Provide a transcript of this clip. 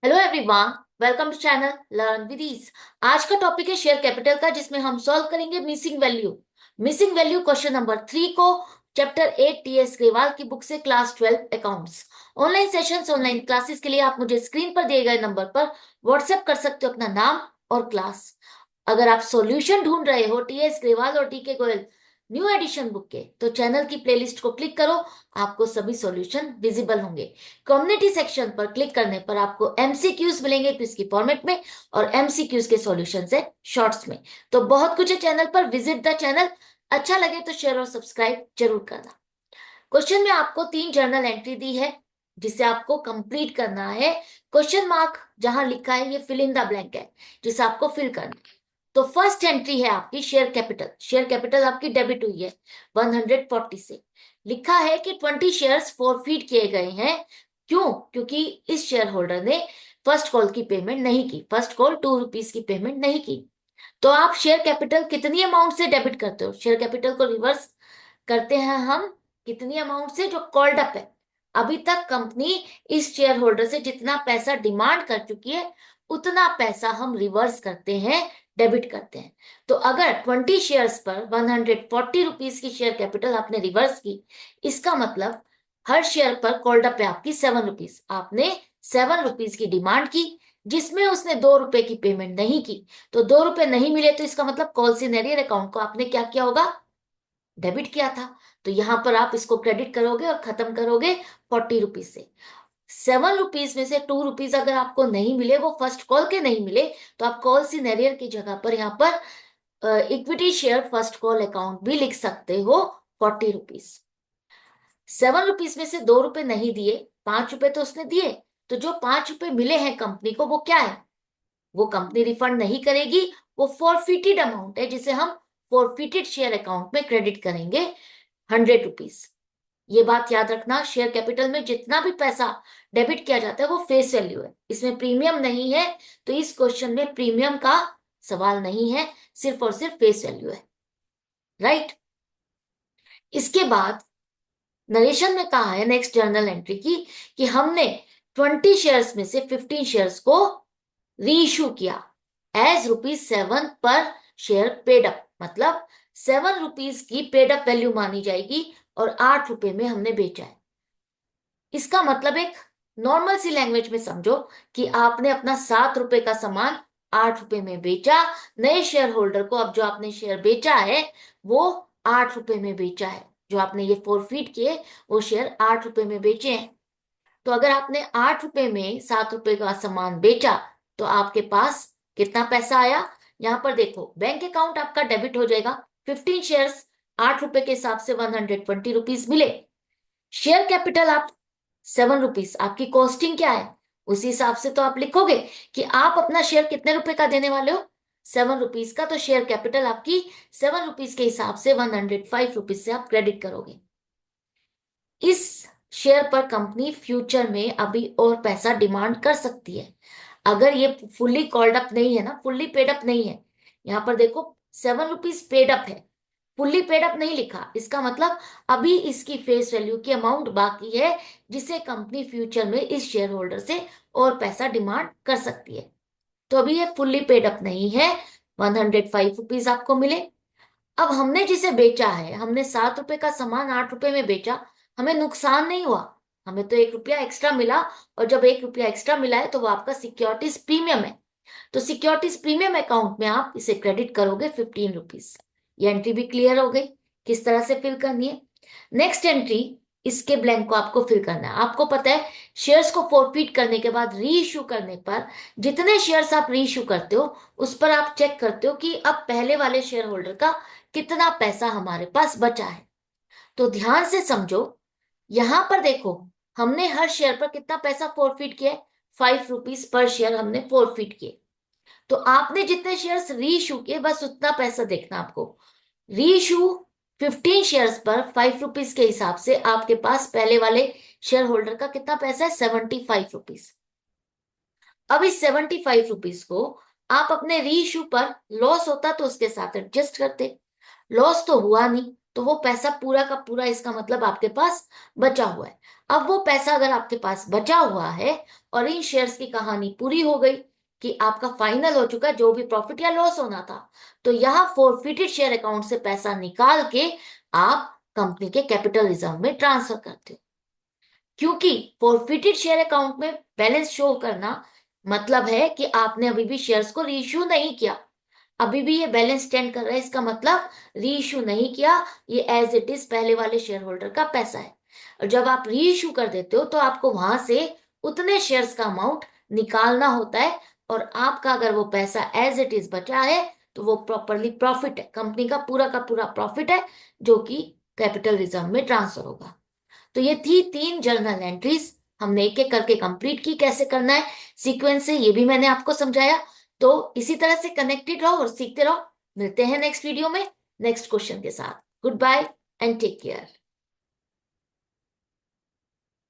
Hello everyone, welcome to channel learn with ease. आज का topic है शेयर कैपिटल का, जिसमें हम सॉल्व करेंगे मिसिंग वैल्यू क्वेश्चन नंबर 3 को चैप्टर 8 टीएस ग्रेवाल की बुक से, class 12 accounts. Online sessions, online classes के लिए आप मुझे स्क्रीन पर दिए गए नंबर पर व्हाट्सएप कर सकते हो अपना नाम और क्लास। अगर आप सॉल्यूशन ढूंढ रहे हो टीएस ग्रेवाल और टीके गोयल न्यू एडिशन बुक के, तो चैनल की प्लेलिस्ट को क्लिक करो, आपको सभी सॉल्यूशन विजिबल होंगे। कम्युनिटी सेक्शन पर क्लिक करने पर आपको एमसीक्यूज मिलेंगे क्विज की फॉर्मेट में, और एमसीक्यूज के सॉल्यूशंस है शॉर्ट्स में। तो बहुत कुछ है चैनल पर, विजिट द चैनल। अच्छा लगे तो शेयर और सब्सक्राइब जरूर करना। क्वेश्चन में आपको 3 जर्नल एंट्री दी है, जिसे आपको कंप्लीट करना है। क्वेश्चन मार्क जहां लिखा है ये फिल इन द ब्लैंक है, जिसे आपको फिल करना है। तो फर्स्ट एंट्री है आपकी शेयर कैपिटल आपकी डेबिट हुई है 140 से। लिखा है कि 20 शेयर्स फॉरफीट किए गए हैं। क्यों? क्योंकि इस शेयर होल्डर ने फर्स्ट कॉल की पेमेंट नहीं की, फर्स्ट कॉल 2 रुपीज की पेमेंट नहीं की। तो आप शेयर कैपिटल कितनी अमाउंट से डेबिट करते हो? शेयर कैपिटल को रिवर्स करते हैं हम कितनी अमाउंट से, जो कॉल्ड अप है। अभी तक कंपनी इस शेयर होल्डर से जितना पैसा डिमांड कर चुकी है, उतना पैसा हम रिवर्स करते हैं, डेबिट करते हैं। तो अगर 20 शेयर्स पर 140 रुपीज की शेयर कैपिटल आपने रिवर्स की, इसका मतलब हर शेयर पर कॉल्ड अप है आपकी 7 रुपीज। आपने 7 रुपीज की डिमांड की, जिसमें उसने 2 रुपए की पेमेंट नहीं की। तो 2 रुपए नहीं मिले, तो इसका मतलब कॉल सिनेरियर अकाउंट को आपने क्या किया होगा? डेबिट किया था। तो यहां पर आप इसको क्रेडिट करोगे और खत्म करोगे 40 रुपीज से। 7 रुपीज में से 2 रुपीज अगर आपको नहीं मिले, वो फर्स्ट कॉल के नहीं मिले, तो आप कॉल सिनेरियर की जगह पर यहाँ पर equity share first call account भी लिख सकते हो, 40 रुपीज। 7 रुपीज में से 2 रुपए नहीं दिए, 5 रुपए तो उसने दिए। तो जो 5 रुपए मिले हैं कंपनी को, वो क्या है? वो कंपनी रिफंड नहीं करेगी। वो फॉरफिटेड अमाउंट है, जिसे हम फॉरफिटेड शेयर अकाउंट में क्रेडिट करेंगे, 100 रुपीज। ये बात याद रखना, शेयर कैपिटल में जितना भी पैसा डेबिट किया जाता है वो फेस वैल्यू है, इसमें प्रीमियम नहीं है। तो इस क्वेश्चन में प्रीमियम का सवाल नहीं है, सिर्फ और सिर्फ फेस वैल्यू है। राइट। इसके बाद नरेशन में कहा है नेक्स्ट जर्नल एंट्री की, कि हमने 20 शेयर्स में से 15 शेयर्स को री इशू किया एज ₹7 पर शेयर पेड अप। मतलब 7 रुपीज की पेड अप वैल्यू मानी जाएगी, और 8 रुपए में हमने बेचा है। इसका मतलब एक नॉर्मल सी लैंग्वेज में समझो कि आपने अपना 7 रुपए का सामान 8 रुपए में बेचा। नए शेयर होल्डर को अब जो आपने शेयर बेचा है, वो 8 रुपए में बेचा है। जो आपने ये फॉरफीट किए, वो शेयर 8 रुपए में बेचे हैं। तो अगर आपने 8 रुपए में 7 रुपए का सामान बेचा, तो आपके पास कितना पैसा आया? यहां पर देखो, बैंक अकाउंट आपका डेबिट हो जाएगा। 15 शेयर्स 8 रुपए के हिसाब से 120 रुपीज मिले। शेयर कैपिटल आप 7 रुपीज, आपकी कॉस्टिंग क्या है? उसी हिसाब से तो आप लिखोगे कि आप अपना शेयर कितने रुपए का देने वाले हो, 7 रुपीज का। तो शेयर कैपिटल आपकी 7 रुपीज के हिसाब से 105 रुपीज से आप क्रेडिट करोगे। इस शेयर पर कंपनी फ्यूचर में अभी और पैसा डिमांड कर सकती है, अगर ये फुल्ली कॉल्ड अप नहीं है ना, फुल्ली पेड अप नहीं है। यहां पर देखो, 7 रुपीज पेड अप है, फुल्ली पेड अप नहीं लिखा। इसका मतलब अभी इसकी फेस वैल्यू की अमाउंट बाकी है, जिसे कंपनी फ्यूचर में इस शेयर होल्डर से और पैसा डिमांड कर सकती है। तो अभी ये फुल्ली पेड अप नहीं है, 105 रुपीज आपको मिले। अब हमने जिसे बेचा है, हमने 7 रुपए का सामान 8 रुपए में बेचा, हमें नुकसान नहीं हुआ, हमें तो 1 रुपया एक्स्ट्रा मिला। और जब 1 रुपया एक्स्ट्रा मिला है, तो वो आपका सिक्योरिटीज प्रीमियम है। तो सिक्योरिटीज प्रीमियम अकाउंट में आप इसे क्रेडिट करोगे 15 रुपीज। ये एंट्री भी क्लियर हो गई, किस तरह से फिल करनी है। नेक्स्ट एंट्री, इसके ब्लैंक को आपको फिल करना है। आपको पता है, शेयर्स को फोरफीट करने के बाद री इश्यू करने पर, जितने शेयर्स आप री इश्यू करते हो, उस पर आप चेक करते हो कि अब पहले वाले शेयर होल्डर का कितना पैसा हमारे पास बचा है। तो ध्यान से समझो, यहां पर देखो, हमने हर शेयर पर कितना पैसा फोरफीट किया है? 5 रुपीज पर शेयर हमने फोरफीट किए। तो आपने जितने शेयर्स री इशू किए, बस उतना पैसा देखना आपको। री इशू 15 शेयर्स पर 5 रुपीज के हिसाब से आपके पास पहले वाले शेयर होल्डर का कितना पैसा है? 75 रुपीज। अब इस 75 रुपीज को आप अपने री इशू पर, लॉस होता तो उसके साथ एडजस्ट करते, लॉस तो हुआ नहीं, तो वो पैसा पूरा का पूरा, इसका मतलब आपके पास बचा हुआ है। अब वो पैसा अगर आपके पास बचा हुआ है और इन शेयर्स की कहानी पूरी हो गई कि आपका फाइनल हो चुका है, जो भी प्रॉफिट या लॉस होना था, तो यहाँ फोरफिटेड शेयर अकाउंट से पैसा निकाल के आप कंपनी के कैपिटल रिजर्व में ट्रांसफर करते हो। क्योंकि फोरफिटेड शेयर अकाउंट में बैलेंस शो करना मतलब है कि आपने अभी भी शेयर्स को रीइश्यू नहीं किया, अभी भी ये बैलेंस स्टैंड कर रहा है, इसका मतलब रीइश्यू नहीं किया, ये एज इट इज पहले वाले शेयर होल्डर का पैसा है। और जब आप रीइश्यू कर देते हो तो आपको वहां से उतने शेयर्स का अमाउंट निकालना होता है, और आपका अगर वो पैसा एज इट इज बचा है तो वो प्रॉपरली प्रॉफिट है, कंपनी का पूरा प्रॉफिट है, जो कि कैपिटल रिजर्व में ट्रांसफर होगा। तो ये थी 3 जर्नल एंट्रीज, हमने एक एक करके कंप्लीट की, कैसे करना है सीक्वेंस से ये भी मैंने आपको समझाया। तो इसी तरह से कनेक्टेड रहो और सीखते रहो। मिलते हैं नेक्स्ट वीडियो में नेक्स्ट क्वेश्चन के साथ। Goodbye and take care.